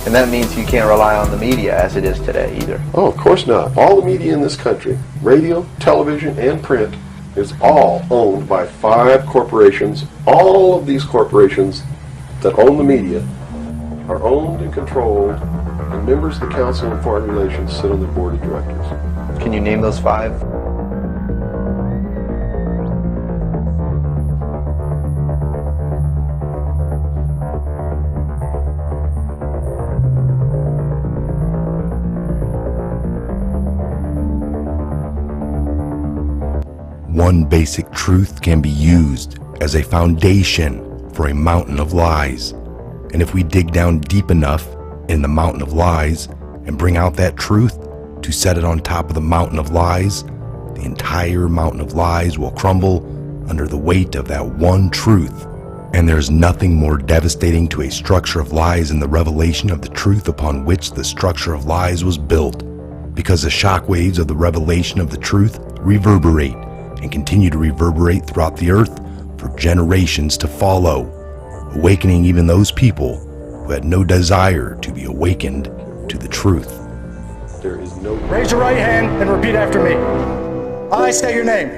And that means you can't rely on the media as it is today either. Oh, of course not. All the media in this country, radio, television, and print, is all owned by 5 corporations. All of these corporations that own the media are owned and controlled, and members of the Council on Foreign Relations sit on the board of directors. Can you name those 5? One basic truth can be used as a foundation for a mountain of lies. And if we dig down deep enough in the mountain of lies and bring out that truth to set it on top of the mountain of lies, the entire mountain of lies will crumble under the weight of that one truth. And there's nothing more devastating to a structure of lies than the revelation of the truth upon which the structure of lies was built, because the shockwaves of the revelation of the truth reverberate and continue to reverberate throughout the earth for generations to follow, awakening even those people who had no desire to be awakened to the truth. There is no... Raise your right hand and repeat after me. I state your name.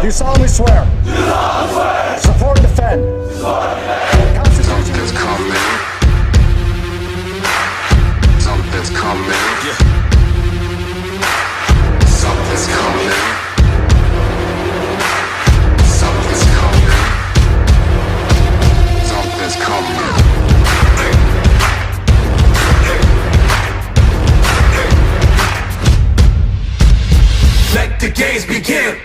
Do you solemnly swear? Do solemnly swear. Support and defend. The Constitution. Something's coming. Something's coming. Something's coming. Something's coming. Something's coming. Let the games begin.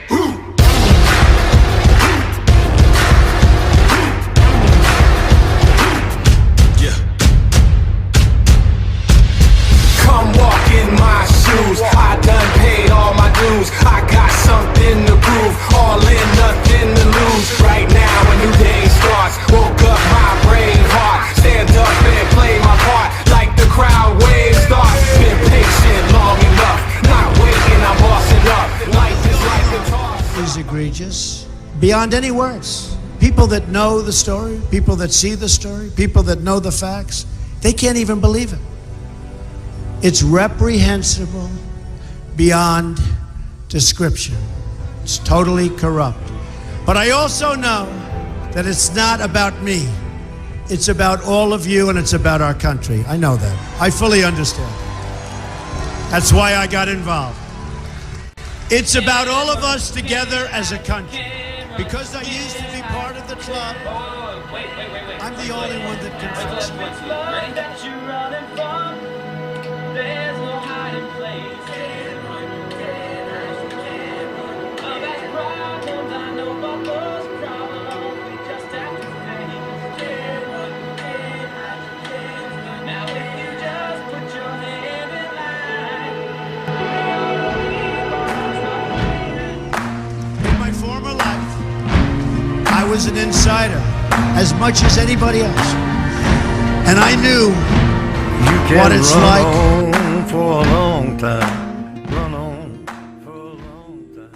Come walk in my shoes. I done paid all my dues. I got something to prove. All in, nothing to lose. Right now a new day starts. Woke up my brave heart. Stand up and play my part. Like the crowd wave starts. Been patient long enough. Not waiting, I'm bossing up. Life is like a toss. Is egregious beyond any words. People that know the story, people that see the story, people that know the facts, they can't even believe it. It's reprehensible beyond description. It's totally corrupt. But I also know that it's not about me. It's about all of you, and it's about our country. I know that. I fully understand. That's why I got involved. It's about all of us together as a country. Because I used to be part of the club, I'm the only one that can fix it. There's no hiding place. That's problems I know, but those problems we just have to face. Now if you just put your hand in line. In my former life, I was an insider as much as anybody else. And I knew what it's like. On for a long time. Run on for a long time.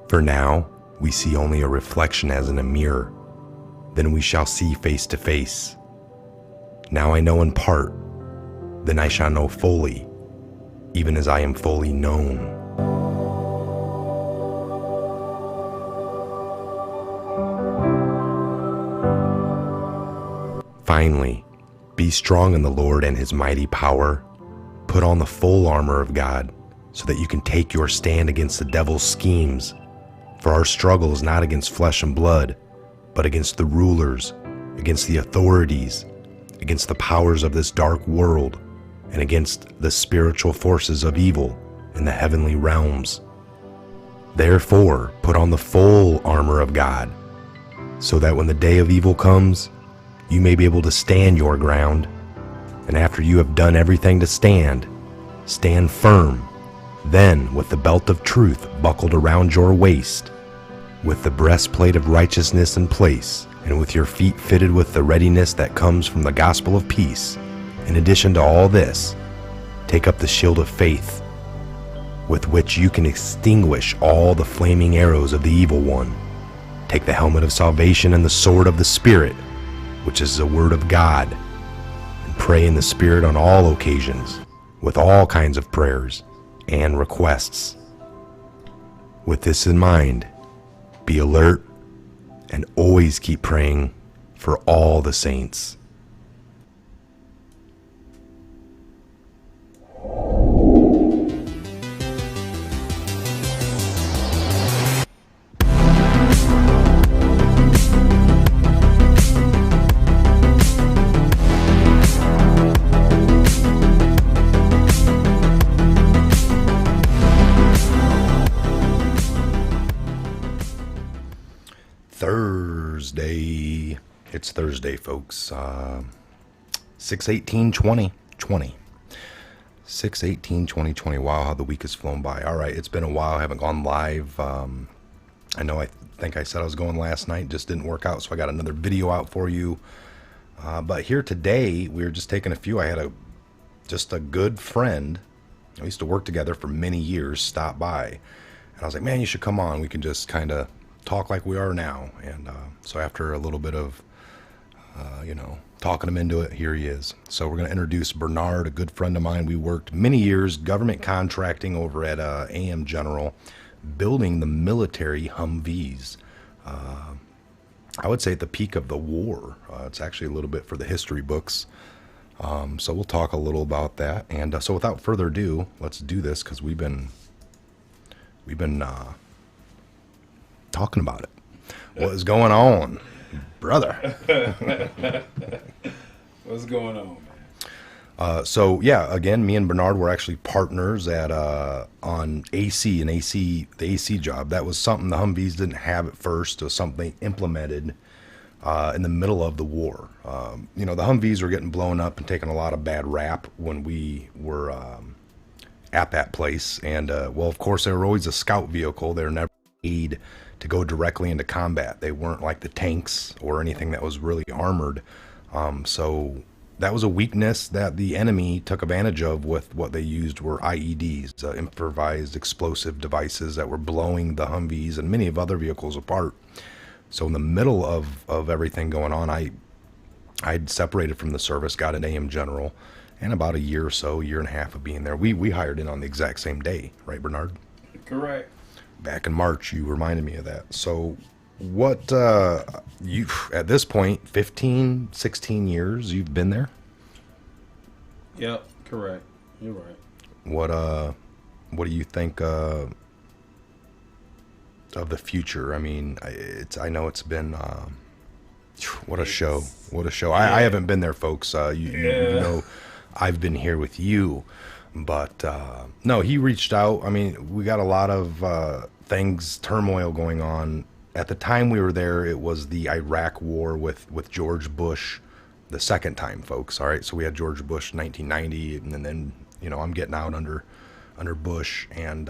For now, we see only a reflection as in a mirror. Then we shall see face to face. Now I know in part, then I shall know fully, even as I am fully known. Finally, be strong in the Lord and his mighty power. Put on the full armor of God, so that you can take your stand against the devil's schemes. For our struggle is not against flesh and blood, but against the rulers, against the authorities, against the powers of this dark world, and against the spiritual forces of evil in the heavenly realms. Therefore, put on the full armor of God, so that when the day of evil comes, you may be able to stand your ground. And after you have done everything to stand, stand firm. Then, with the belt of truth buckled around your waist, with the breastplate of righteousness in place, and with your feet fitted with the readiness that comes from the gospel of peace, in addition to all this, take up the shield of faith, with which you can extinguish all the flaming arrows of the evil one. Take the helmet of salvation and the sword of the Spirit, which is the word of God, and pray in the Spirit on all occasions, with all kinds of prayers and requests. With this in mind, be alert and always keep praying for all the saints. Thursday. It's Thursday, folks. 6/18/2020. 6/18/2020. Wow, how the week has flown by. All right, it's been a while. I haven't gone live. I know I think I said I was going last night. Just didn't work out, so I got another video out for you. But here today, we were just taking a few. I had just a good friend. We used to work together for many years. Stop by, and I was like, man, you should come on. We can just kind of talk like we are now. And so after a little bit of talking him into it, here he is. So we're going to introduce Bernard, a good friend of mine. We worked many years government contracting over at AM General, building the military Humvees. I would say at the peak of the war. It's actually a little bit for the history books. So we'll talk a little about that. And so without further ado, let's do this, because we've been talking about it. What is going on, brother? What's going on, man? So yeah, again, me and Bernard were actually partners at on AC, the AC job. That was something the Humvees didn't have at first. It was something they implemented in the middle of the war. The Humvees were getting blown up and taking a lot of bad rap when we were at that place. And well, of course, they were always a scout vehicle. They were never made to go directly into combat. They weren't like the tanks or anything that was really armored. So that was a weakness that the enemy took advantage of with what they used were IEDs, improvised explosive devices that were blowing the Humvees and many of other vehicles apart. So in the middle of everything going on, I'd separated from the service, got an AM General, and about a year and a half of being there, we hired in on the exact same day, right, Bernard? Correct. Back in March, you reminded me of that. So what, you, at this point, 15, 16 years you've been there? Yep, correct. You're right. What do you think of the future? I mean, I know it's been, what a show. I haven't been there, folks. You know, I've been here with you. But no, he reached out. I mean, we got a lot of turmoil going on. At the time we were there, it was the Iraq War with George Bush the second time, folks. All right, so we had George Bush 1990, and then I'm getting out under Bush, and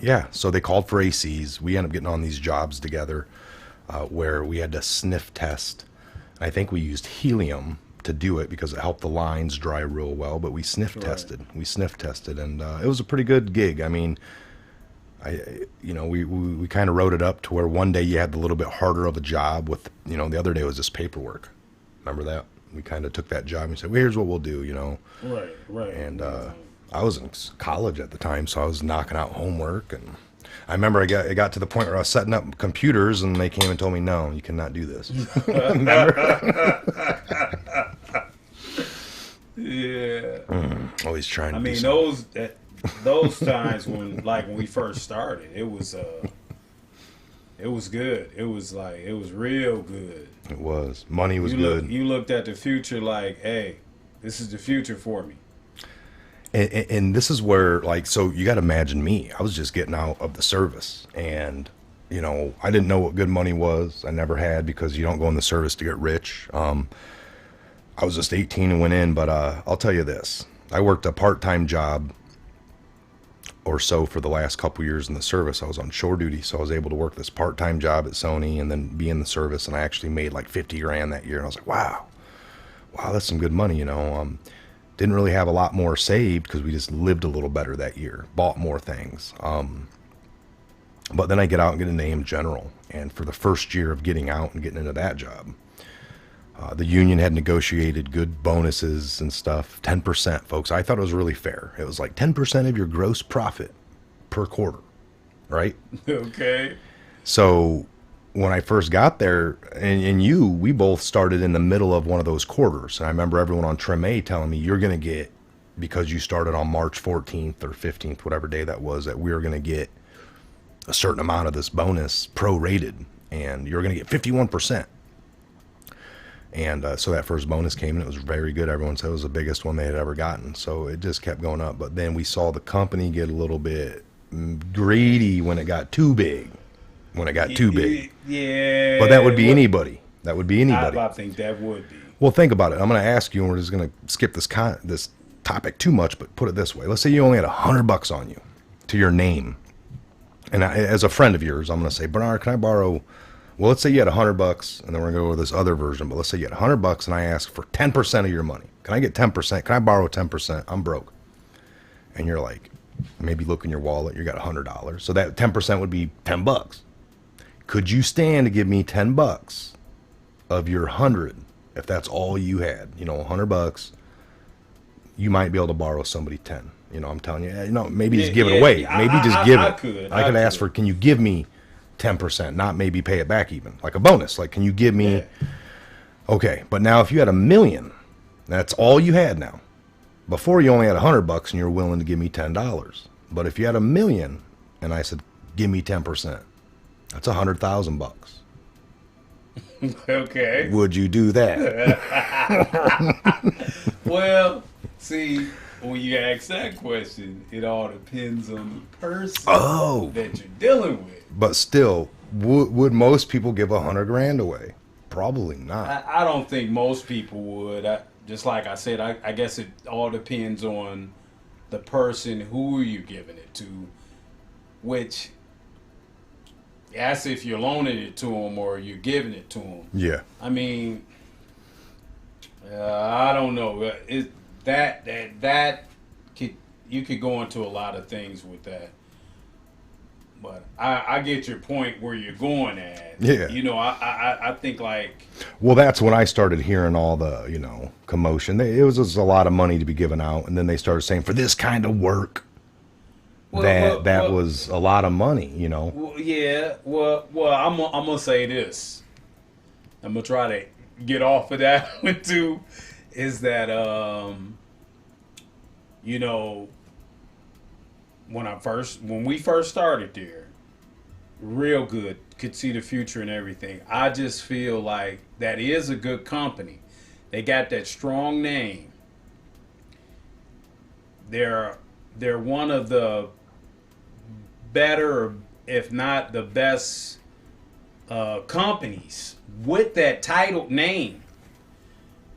yeah, so they called for ACs. We ended up getting on these jobs together where we had to sniff test. I think we used helium to do it because it helped the lines dry real well, but we sniff tested, and it was a pretty good gig. I mean, we kind of wrote it up to where one day you had a little bit harder of a job with, the other day was just paperwork. Remember that? We kind of took that job and said, well, here's what we'll do, Right. And I was in college at the time, so I was knocking out homework, and I remember it got to the point where I was setting up computers, and they came and told me, no, you cannot do this. Yeah. Always trying to I mean, those times when we first started, it was good. It was real good. It was. Money was good. You looked at the future like, hey, this is the future for me. And this is where, like, so you got to imagine me. I was just getting out of the service, and I didn't know what good money was. I never had, because you don't go in the service to get rich. I was just 18 and went in, but I'll tell you this: I worked a part-time job or so for the last couple years in the service. I was on shore duty, so I was able to work this part-time job at Sony and then be in the service, and I actually made like 50 grand that year. And I was like, wow, that's some good money, Didn't really have a lot more saved because we just lived a little better that year, bought more things. But then I get out and get into AM General, and for the first year of getting out and getting into that job, the union had negotiated good bonuses and stuff, 10%, folks. I thought it was really fair. It was like 10% of your gross profit per quarter, right? Okay. So when I first got there, and we both started in the middle of one of those quarters. And I remember everyone on Trim A telling me, you're going to get, because you started on March 14th or 15th, whatever day that was, that we were going to get a certain amount of this bonus prorated, and you're going to get 51%. And so that first bonus came, and it was very good. Everyone said it was the biggest one they had ever gotten. So it just kept going up. But then we saw the company get a little bit greedy when it got too big. Yeah. But that would be anybody. That would be anybody. I think that would be. Well, think about it. I'm going to ask you, and we're just going to skip this topic too much, but put it this way. Let's say you only had $100 on you to your name. And as a friend of yours, I'm going to say, Bernard, can I borrow? Well, let's say you had $100, and then we're going to go with this other version. But let's say you had $100, and I ask for 10% of your money. Can I get 10%? Can I borrow 10%? I'm broke. And you're like, maybe look in your wallet. You got $100. So that 10% would be $10. Could you stand to give me $10 of your 100 if that's all you had? $100. You might be able to borrow somebody 10. I'm telling you. Maybe just give it away. Maybe just give it. I could ask for, can you give me 10%? Not maybe pay it back even, like a bonus. Like, can you give me? Yeah. Okay, but now if you had $1 million, that's all you had now. Before you only had $100 and you're willing to give me $10. But if you had $1 million and I said, give me 10%, that's $100,000. Okay. Would you do that? Well, see, when you ask that question, it all depends on the person that you're dealing with. But still, would most people give $100,000 away? Probably not. I don't think most people would. Just like I said, I guess it all depends on the person who you're giving it to, which that's if you're loaning it to them or you're giving it to them. Yeah. I mean, I don't know. You could go into a lot of things with that. But I get your point where you're going at. Yeah. I think like. Well, that's when I started hearing all the, commotion. It was just a lot of money to be given out. And then they started saying, for this kind of work, that was a lot of money, Well, yeah. Well, I'm going to say this. I'm going to try to get off of that one too. Is that, when we first started there, real good, could see the future and everything. I just feel like that is a good company. They got that strong name. They're one of the better, if not the best, companies with that titled name.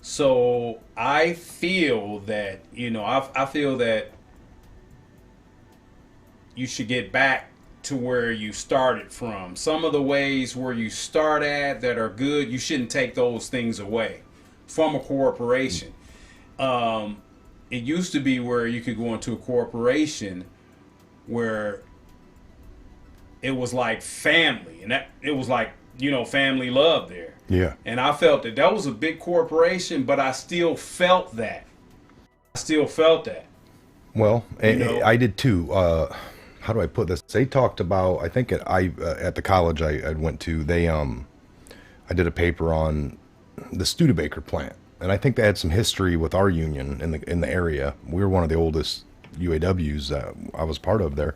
So I feel that, I feel that you should get back to where you started from. Some of the ways where you start at that are good, you shouldn't take those things away from a corporation. It used to be where you could go into a corporation where it was like family, and that it was like, family love there. Yeah. And I felt that was a big corporation, but I still felt that. Well, I did too. How do I put this? They talked about, I think at the college I went to, I did a paper on the Studebaker plant, and I think they had some history with our union in the area. We were one of the oldest UAWs I was part of there.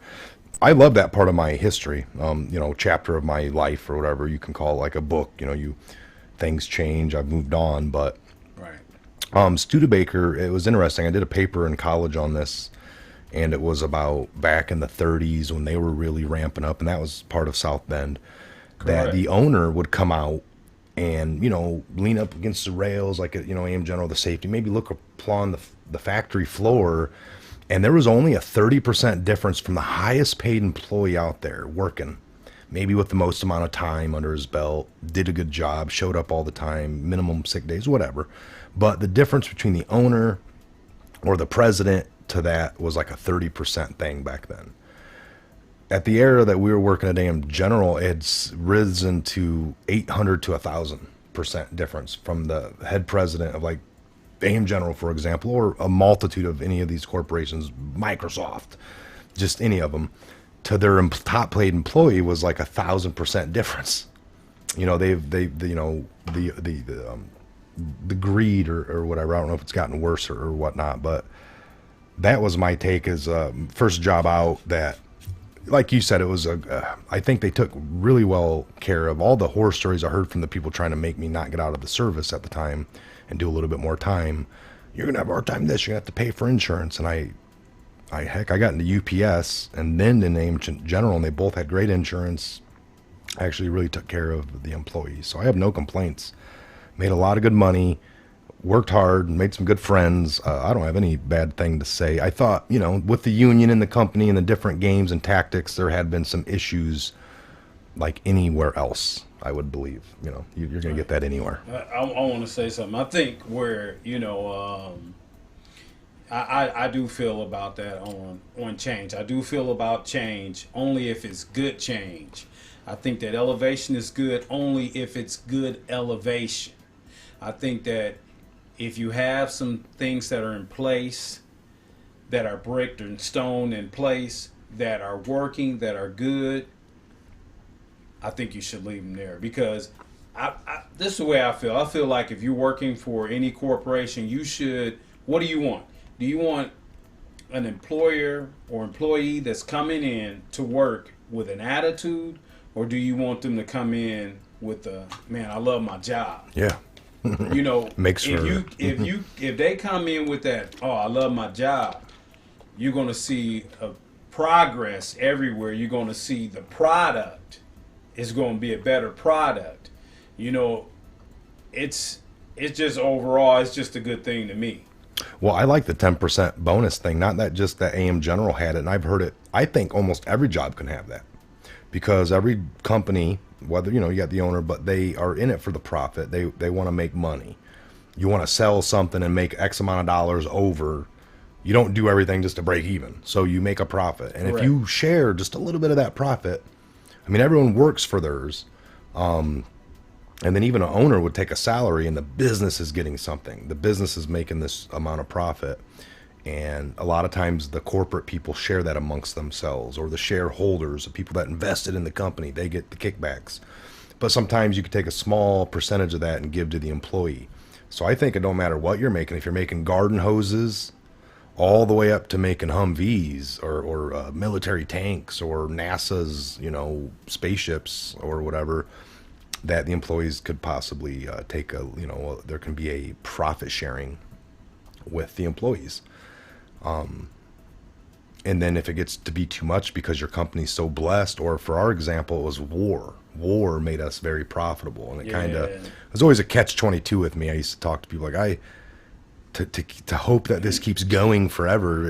I love that part of my history, chapter of my life or whatever you can call it, like a book. Things change. I've moved on, but right. Studebaker. It was interesting. I did a paper in college on this. and it was about back in the 30s when they were really ramping up, and that was part of South Bend. That Correct. the owner would come out and, you know, lean up against the rails like, you know, AM General, the safety, maybe look upon the factory floor, and there was only a 30% difference from the highest paid employee out there working, maybe with the most amount of time under his belt, did a good job, showed up all the time, minimum sick days, whatever. But the difference between the owner or the president to that was like a 30% thing back then. At the era that we were working at AM General, it's risen to 800 to 1,000% difference from the head president of like AM General, for example, or a multitude of any of these corporations, Microsoft, just any of them, to their top paid employee was like 1,000% difference. You know, the greed or whatever. I don't know if it's gotten worse or whatnot, but that was my take as first job out. That, like you said, it was I think they took really well care of all the horror stories I heard from the people trying to make me not get out of the service at the time and do a little bit more time. You're gonna have a hard time this. You're gonna have to pay for insurance. And I got into UPS and then in AM General, and they both had great insurance. I actually really took care of the employees, so I have no complaints. Made a lot of good money, worked hard, made some good friends. I don't have any bad thing to say. I thought, you know, with the union and the company and the different games and tactics, there had been some issues like anywhere else, I would believe. You know, you're going to get that anywhere. I want to say something. I think where, you know, I do feel about that on change. I do feel about change only if it's good change. I think that elevation is good only if it's good elevation. I think that if you have some things that are in place, that are bricked and stone in place, that are working, that are good, I think you should leave them there. Because this is the way I feel. I feel like if you're working for any corporation, you should, what do you want? Do you want an employer or employee that's coming in to work with an attitude, or do you want them to come in with a, man, I love my job? Yeah. You know, Makes for if they come in with that, oh, I love my job, you're going to see a progress everywhere. You're going to see the product is going to be a better product. You know, it's just overall, it's just a good thing to me. Well, I like the 10% bonus thing. Not that just that AM General had it, and I've heard it. I think almost every job can have that, because every company, whether, you know, you got the owner, but they are in it for the profit. They want to make money. You want to sell something and make X amount of dollars over. You don't do everything just to break even. So you make a profit. And Correct. if you share just a little bit of that profit, I mean, everyone works for theirs. And then even an owner would take a salary and the business is getting something. The business is making this amount of profit. And a lot of times the corporate people share that amongst themselves, or the shareholders, the people that invested in the company, they get the kickbacks. But sometimes you could take a small percentage of that and give to the employee. So I think it don't matter what you're making. If you're making garden hoses all the way up to making Humvees or military tanks or NASA's, you know, spaceships or whatever, that the employees could possibly take a, you know, there can be a profit sharing with the employees. And then if it gets to be too much because your company's so blessed, or for our example, it was war made us very profitable. And it kind of, it was always a catch-22 with me. I used to talk to people like, to hope that this keeps going forever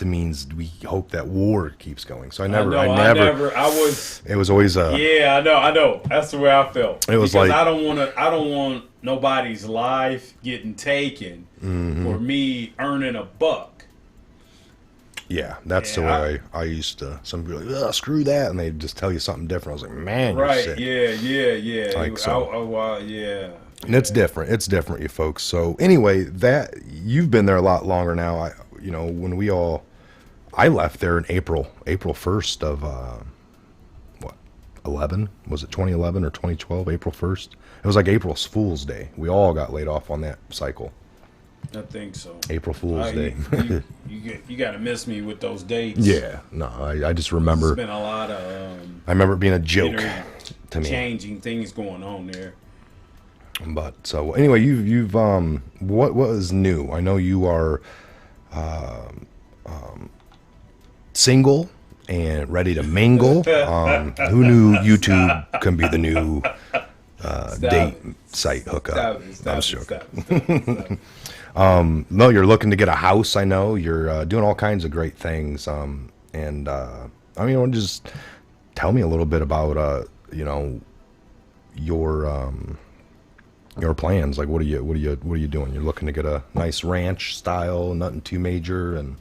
means we hope that war keeps going. So I was, it was always yeah, I know. That's the way I felt. It was because like, I don't want nobody's life getting taken for me earning a buck. Yeah, that's the way I used to. Some people are like, screw that, and they just tell you something different. I was like, man, you're right? sick. Yeah. Like so. Yeah. And it's different. It's different, you folks. So anyway, that you've been there a lot longer now. You know, when I left there in April 1st of 11? Was it 2011 or 2012? April 1st. It was like April Fool's Day. We all got laid off on that cycle. I think so. April Fool's Day. You got to miss me with those dates. Yeah. No, I just remember. There's been a lot of. I remember it being a joke to me. Changing things going on there. But so anyway, you've what was new? I know you are single and ready to mingle. Who knew YouTube can be the new date site hookup? I'm joking. No, you're looking to get a house. I know you're doing all kinds of great things. And I mean, just tell me a little bit about your plans. Like, what are you doing? You're looking to get a nice ranch style, nothing too major, and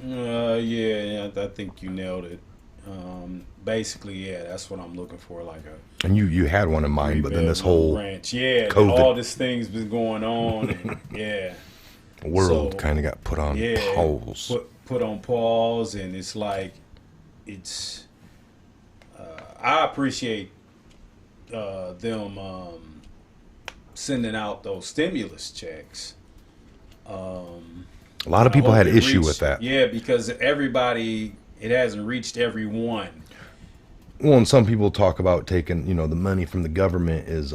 yeah, I think you nailed it. Basically, yeah, that's what I'm looking for. Like a. And you had one in mind, but then this whole ranch, yeah, COVID. all this thing's been going on, and yeah, world kind of got put on pause. Put on pause, and it's like it's. I appreciate them sending out those stimulus checks. A lot of people had issue with that. Yeah, because everybody, it hasn't reached everyone. Well, and some people talk about taking, the money from the government is,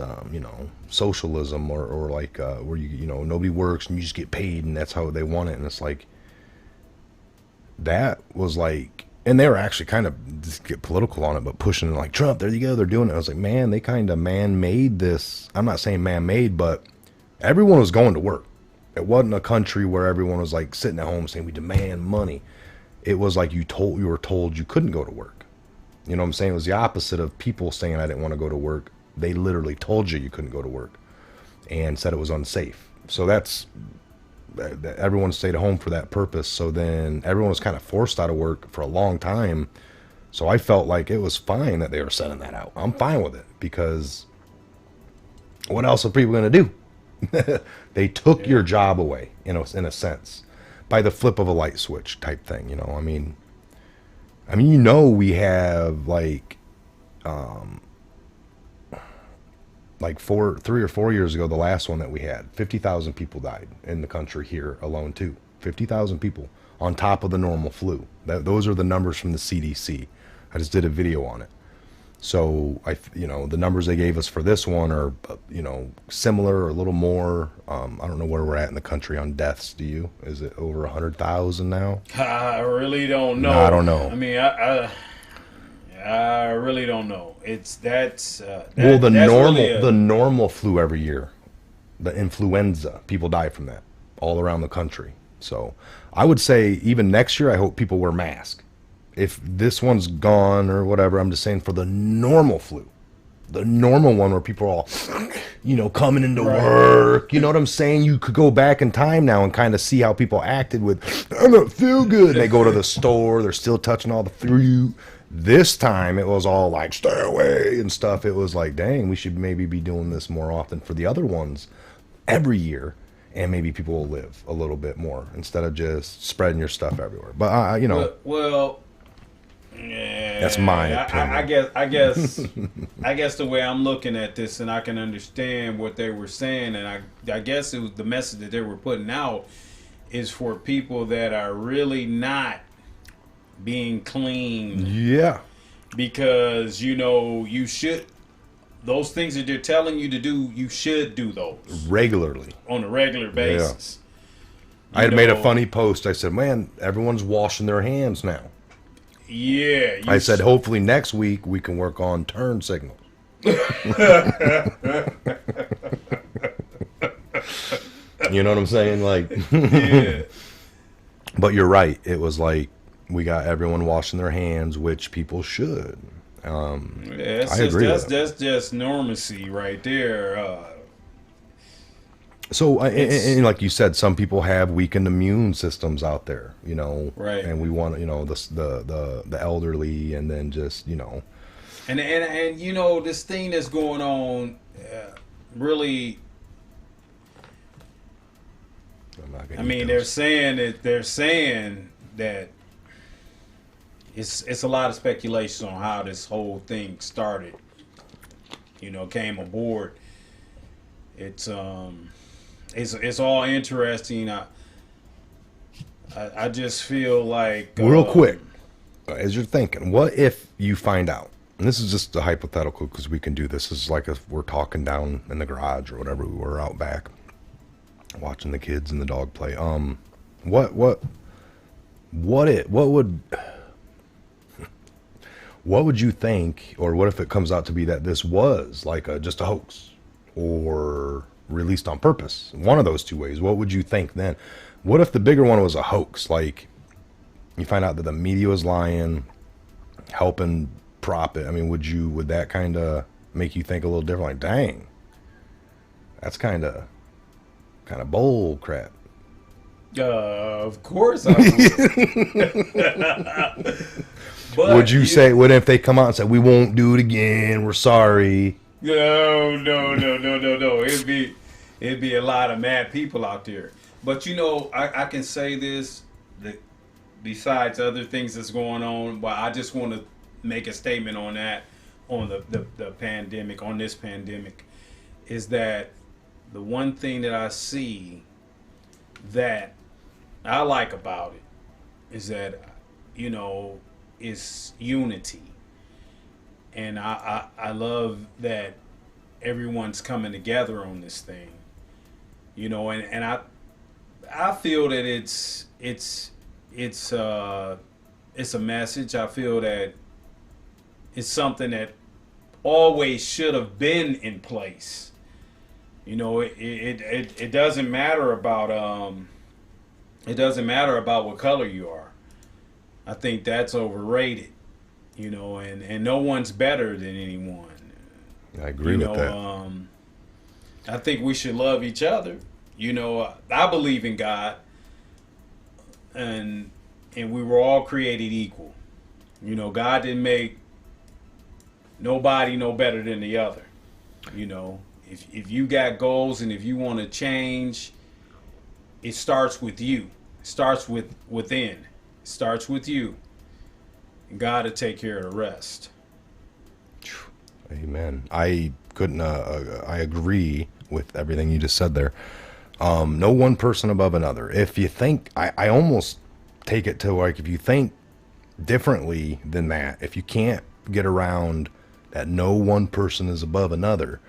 socialism or like where nobody works and you just get paid and that's how they want it. And it's like, that was like, and they were actually kind of just get political on it, but pushing like Trump, there you go, they're doing it. I was like, man, they kind of man-made this. I'm not saying man-made, but everyone was going to work. It wasn't a country where everyone was like sitting at home saying we demand money. It was like you were told you couldn't go to work. You know what I'm saying? It was the opposite of people saying I didn't want to go to work. They literally told you couldn't go to work and said it was unsafe. So everyone stayed at home for that purpose. So then everyone was kind of forced out of work for a long time. So I felt like it was fine that they were sending that out. I'm fine with it because what else are people going to do? They took your job away, in a sense, by the flip of a light switch type thing. I mean, we have like 3 or 4 years ago, the last one that we had, 50,000 people died in the country here alone too. 50,000 people on top of the normal flu. Those are the numbers from the CDC. I just did a video on it. So the numbers they gave us for this one are, similar or a little more. I don't know where we're at in the country on deaths. Do you? Is it over 100,000 now? I really don't know. No, I don't know. I mean, I really don't know. The normal flu every year, the influenza, people die from that all around the country. So I would say even next year, I hope people wear masks. If this one's gone or whatever, I'm just saying for the normal flu, the normal one where people are all, coming into work, you know what I'm saying? You could go back in time now and kind of see how people acted with, I don't feel good. And they go to the store, they're still touching all the fruit. This time it was all like, stay away and stuff. It was like, dang, we should maybe be doing this more often for the other ones every year. And maybe people will live a little bit more instead of just spreading your stuff everywhere. But, Well, yeah, that's my opinion. I guess the way I'm looking at this, and I can understand what they were saying, and I guess it was the message that they were putting out is for people that are really not being clean. Yeah. Because you should. Those things that they're telling you to do, you should do those regularly on a regular basis. Yeah. I had made a funny post. I said, "Man, everyone's washing their hands now." Yeah. I said, hopefully next week we can work on turn signals. You know what I'm saying? Like, yeah. But you're right. It was like we got everyone washing their hands, which people should. I agree. That's just normacy right there. So, and like you said, some people have weakened immune systems out there, right? And we want, the elderly, and then just, and this thing that's going on, really. I mean, they're saying that it's a lot of speculation on how this whole thing started. Came aboard. It's all interesting. I just feel like real quick, as you're thinking, what if you find out? And this is just a hypothetical because we can do this. This is like if we're talking down in the garage or whatever. We were out back watching the kids and the dog play. What what would you think, or what if it comes out to be that this was like just a hoax or released on purpose? One of those two ways. What would you think then? What if the bigger one was a hoax? Like you find out that the media was lying, helping prop it. I mean, would that kind of make you think a little different? Like, dang, that's kind of bull crap. Of course I would. But would you say, what if they come out and say, we won't do it again, we're sorry? No. It'd be a lot of mad people out there. But you know, I can say this, that besides other things that's going on, but I just want to make a statement on that, on the pandemic, on this pandemic, is that the one thing that I see that I like about it is that, you know, is unity. And I love that everyone's coming together on this thing, you know, and I feel that it's a message. I feel that it's something that always should have been in place. You know, it doesn't matter about what color you are. I think that's overrated, you know, and no one's better than anyone. I agree with that. I think we should love each other. You know, I believe in God, and we were all created equal. You know, God didn't make nobody no better than the other. You know, if you got goals and if you want to change, it starts with you. It starts within. It starts with you. God will take care of the rest. Amen. I couldn't. I agree with everything you just said there. No one person above another. If you think, I almost take it to like, if you think differently than that, if you can't get around that no one person is above another,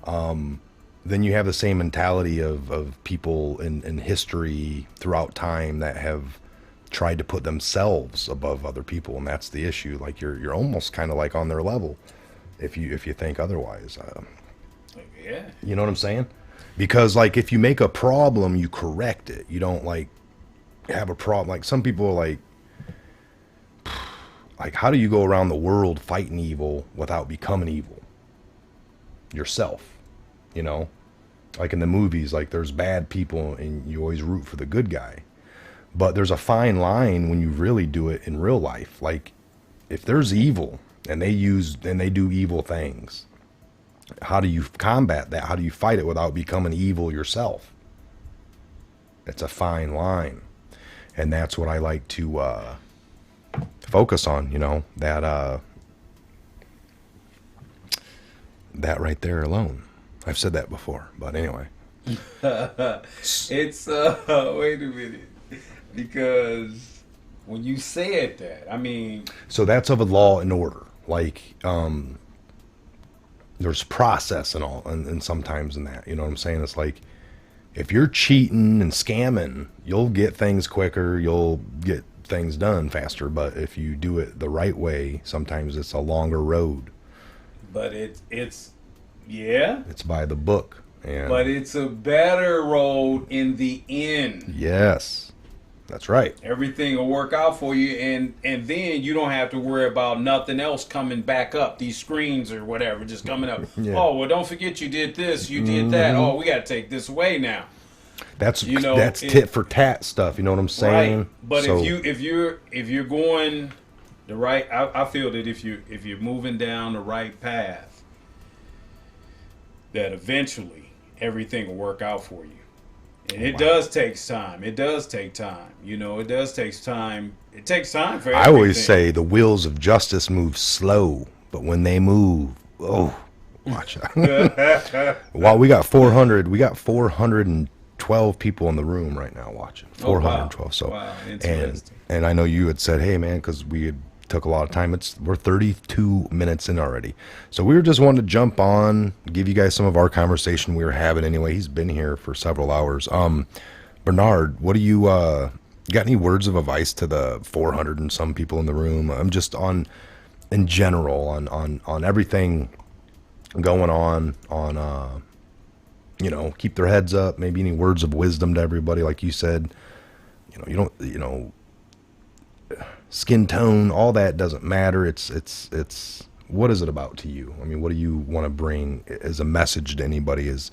then you have the same mentality of people in history throughout time that have tried to put themselves above other people, and that's the issue. Like you're almost kind of like on their level if you think otherwise. Yeah. You know what I'm saying? Because like if you make a problem, you correct it. You don't like have a problem. Like some people are like how do you go around the world fighting evil without becoming evil yourself? You know, like in the movies, like there's bad people and you always root for the good guy. But there's a fine line when you really do it in real life. Like if there's evil and they do evil things, how do you combat that? How do you fight it without becoming evil yourself? It's a fine line. And that's what I like to focus on, you know, that right there alone. I've said that before, but anyway. It's wait a minute. Because when you said that, I mean, so that's of a law and order. Like there's process and all, and sometimes in that, you know what I'm saying? It's like if you're cheating and scamming, you'll get things quicker, you'll get things done faster. But if you do it the right way, sometimes it's a longer road. But it's by the book. And but it's a better road in the end. Yes. That's right. Everything will work out for you, and then you don't have to worry about nothing else coming back up. These screens or whatever just coming up. Yeah. Oh, well, don't forget you did this, you did that. Oh, we got to take this away now. That's tit for tat stuff. You know what I'm saying? Right. But so, if you're going the right, I feel that if you're moving down the right path, that eventually everything will work out for you. And it does take time. It does take time. You know, it does take time. It takes time for everything. I always say the wheels of justice move slow, but when they move, watch out. Well, we got 412 people in the room right now watching. 412. Wow. So, wow. Interesting. And I know you had said, hey man, because we had took a lot of time. We're 32 minutes in already. So we were just wanting to jump on, give you guys some of our conversation we were having anyway. He's been here for several hours. Bernard, what do you got any words of advice to the 400 and some people in the room? I'm just in general, on everything going on, you know, keep their heads up. Maybe any words of wisdom to everybody, like you said. You know, you don't, you know, skin tone, all that doesn't matter. It's what is it about to you? I mean, what do you want to bring as a message to anybody is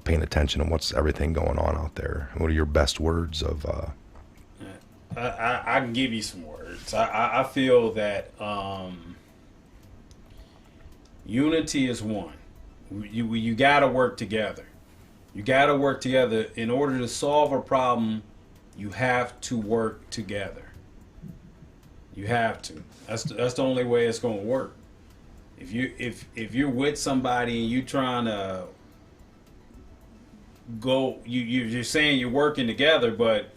paying attention to what's everything going on out there? What are your best words of? I can give you some words. I feel that unity is one. You got to work together. You got to work together in order to solve a problem. You have to work together. You have to. That's the only way it's going to work. If you're with somebody and you trying to go, you're saying you're working together, but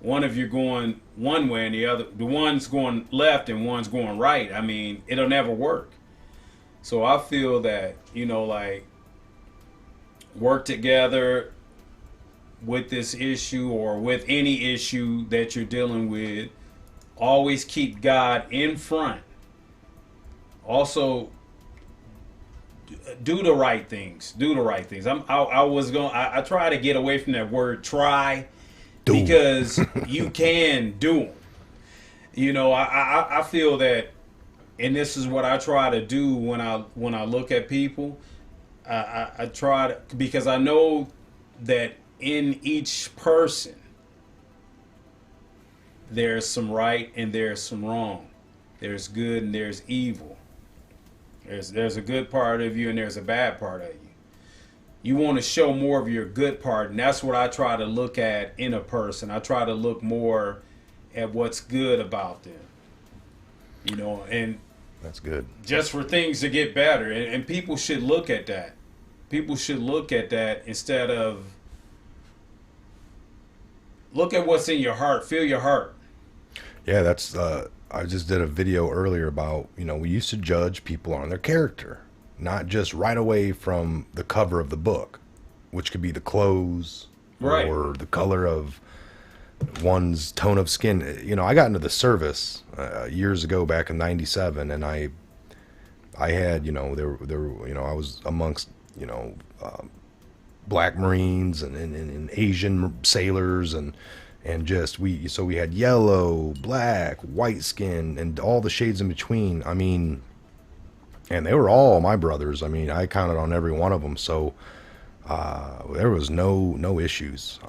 one of you going one way and the one's going left and one's going right. I mean, it'll never work. So I feel that, you know, like, work together with this issue or with any issue that you're dealing with. Always keep God in front. Also, do the right things. Do the right things. I try to get away from that word try, because you can do them. You know, I feel that, and this is what I try to do when I look at people. I try to, because I know that in each person there's some right and there's some wrong. There's good and there's evil. There's a good part of you and there's a bad part of you. You want to show more of your good part, and that's what I try to look at in a person. I try to look more at what's good about them. You know, and that's good. Just for things to get better, and people should look at that. People should look at that instead of look at what's in your heart. Feel your heart. Yeah, that's. I just did a video earlier about, you know, we used to judge people on their character, not just right away from the cover of the book, which could be the clothes, right, or the color of one's tone of skin. You know, I got into the service years ago, back in '97, and I had, you know, there you know, I was amongst, you know, black Marines and Asian sailors and just we had yellow, black, white skin, and all the shades in between. I mean, and they were all my brothers. I mean, I counted on every one of them. So there was no issues.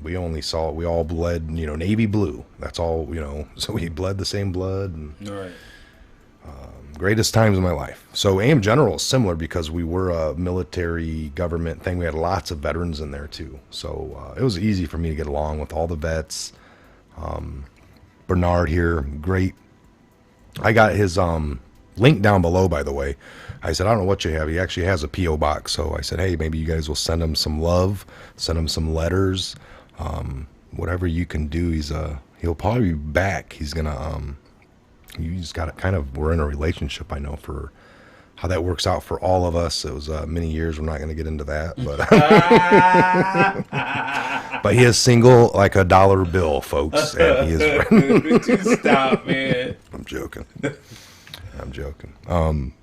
We all bled, you know, navy blue. That's all, you know. So we bled the same blood. And, all right. Greatest times of my life. So AM General is similar because we were a military government thing. We had lots of veterans in there too. So it was easy for me to get along with all the vets. Bernard here, great. I got his link down below, by the way. I said, I don't know what you have. He actually has a P.O Box. So I said, hey, maybe you guys will send him some love, send him some letters, whatever you can do. He'll probably be back. He's gonna you just got to kind of, we're in a relationship. I know for how that works out for all of us. It was many years. We're not going to get into that, but but he is single like a dollar bill, folks. And he is. Stop, man. I'm joking.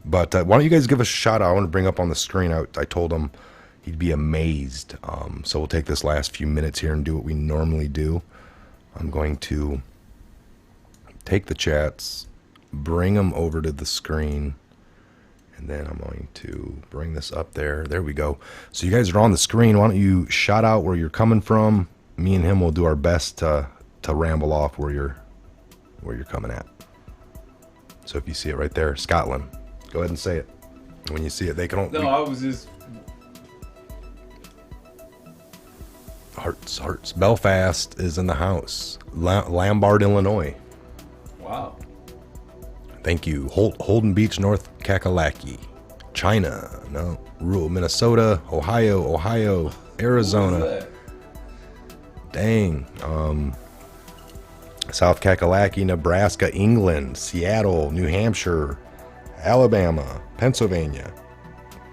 But why don't you guys give a shout out? I want to bring up on the screen. I told him he'd be amazed. So we'll take this last few minutes here and do what we normally do. I'm going to take the chats, bring them over to the screen, and then I'm going to bring this up there. There we go. So you guys are on the screen. Why don't you shout out where you're coming from? Me and him will do our best to ramble off where you're coming at. So if you see it right there, Scotland, go ahead and say it. When you see it, they can. No, I was just. Hearts. Belfast is in the house. Lombard, Illinois. Wow. Thank you. Holden Beach, North Kakalaki. China. No. Rural Minnesota. Ohio. Arizona. Dang. South Kakalaki, Nebraska, England, Seattle, New Hampshire, Alabama, Pennsylvania,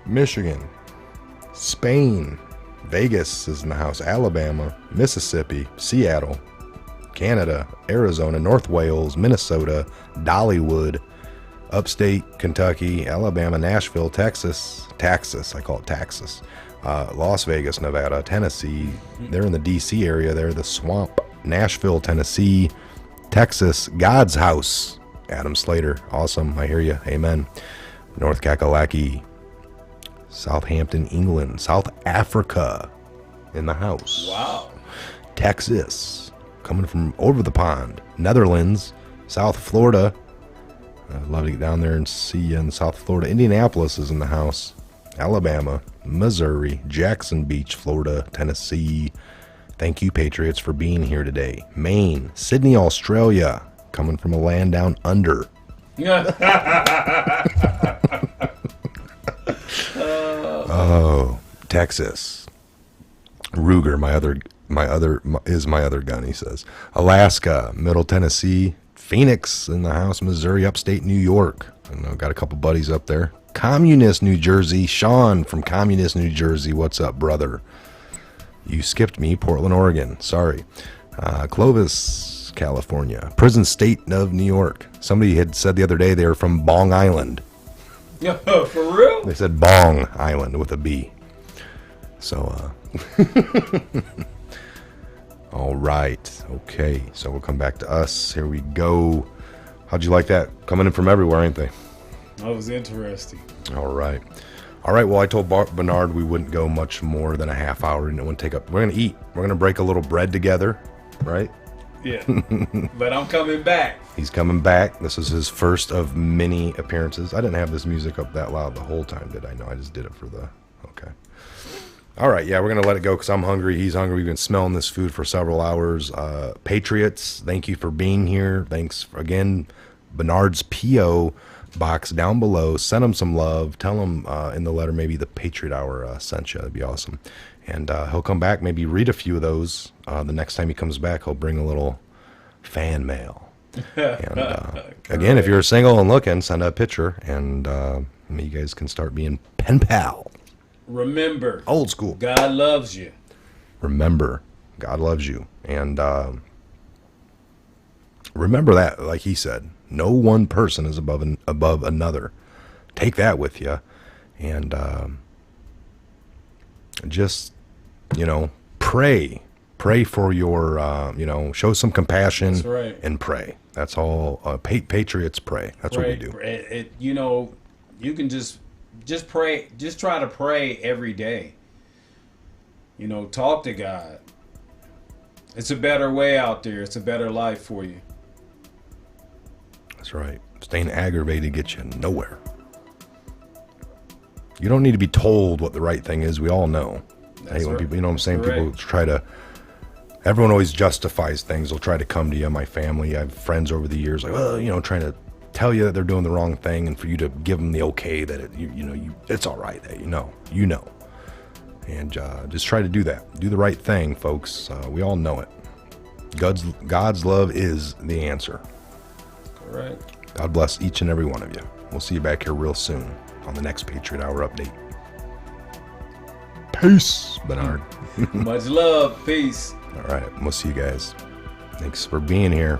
Michigan, Spain, Vegas is in the house, Alabama, Mississippi, Seattle, Canada, Arizona, North Wales, Minnesota, Dollywood, upstate Kentucky, Alabama, Nashville, Texas, I call it Texas, Las Vegas, Nevada, Tennessee. They're in the D.C. area. They're the Swamp, Nashville, Tennessee, Texas, God's House, Adam Slater. Awesome. I hear you. Amen. North Kakalaki, Southampton, England, South Africa in the house. Wow. Texas, coming from over the pond, Netherlands, South Florida. I'd love to get down there and see you in South Florida. Indianapolis is in the house. Alabama, Missouri, Jackson Beach, Florida, Tennessee. Thank you, Patriots, for being here today. Maine, Sydney, Australia, coming from a land down under. Oh, Texas. Ruger, my other gun, he says. Alaska, Middle Tennessee, Phoenix in the house, Missouri, upstate New York. I know, got a couple buddies up there. Communist, New Jersey. Sean from Communist, New Jersey. What's up, brother? You skipped me. Portland, Oregon. Sorry. Clovis, California. Prison State of New York. Somebody had said the other day they were from Bong Island. For real? They said Bong Island with a B. So, all right. Okay. So we'll come back to us. Here we go. How'd you like that? Coming in from everywhere, ain't they? That was interesting. All right. All right. Well, I told Bernard we wouldn't go much more than a half hour, and it wouldn't take up. We're going to eat. We're going to break a little bread together, right? Yeah. But I'm coming back. He's coming back. This is his first of many appearances. I didn't have this music up that loud the whole time, did I? No, I just did it for the... Okay. All right, yeah, we're going to let it go because I'm hungry. He's hungry. We've been smelling this food for several hours. Patriots, thank you for being here. Thanks again. Bernard's P.O. Box down below. Send him some love. Tell him in the letter maybe the Patriot Hour sent you. That'd be awesome. And he'll come back, maybe read a few of those. The next time he comes back, he'll bring a little fan mail. And again, if you're single and looking, send a picture, and you guys can start being pen pal. Remember, old school. God loves you. Remember, God loves you, and remember that, like he said, no one person is above another. Take that with you, and just pray for your show some compassion. That's right. And pray. That's all. Patriots pray. That's Pray, what we do. You can just pray. Just try to pray every day. Talk to God. It's a better way out there. It's a better life for you. That's right. Staying aggravated gets you nowhere. You don't need to be told what the right thing is. We all know. That's when right. people, what I'm saying? Correct. People try to. Everyone always justifies things. They'll try to come to you. My family, I have friends over the years, like, trying to tell you that they're doing the wrong thing, and for you to give them the okay that it's all right. That you know, and just try to do that. Do the right thing, folks. We all know it. God's love is the answer. Correct. God bless each and every one of you. We'll see you back here real soon on the next Patriot Hour update. Peace, Bernard. Much love. Peace. All right. We'll see you guys. Thanks for being here.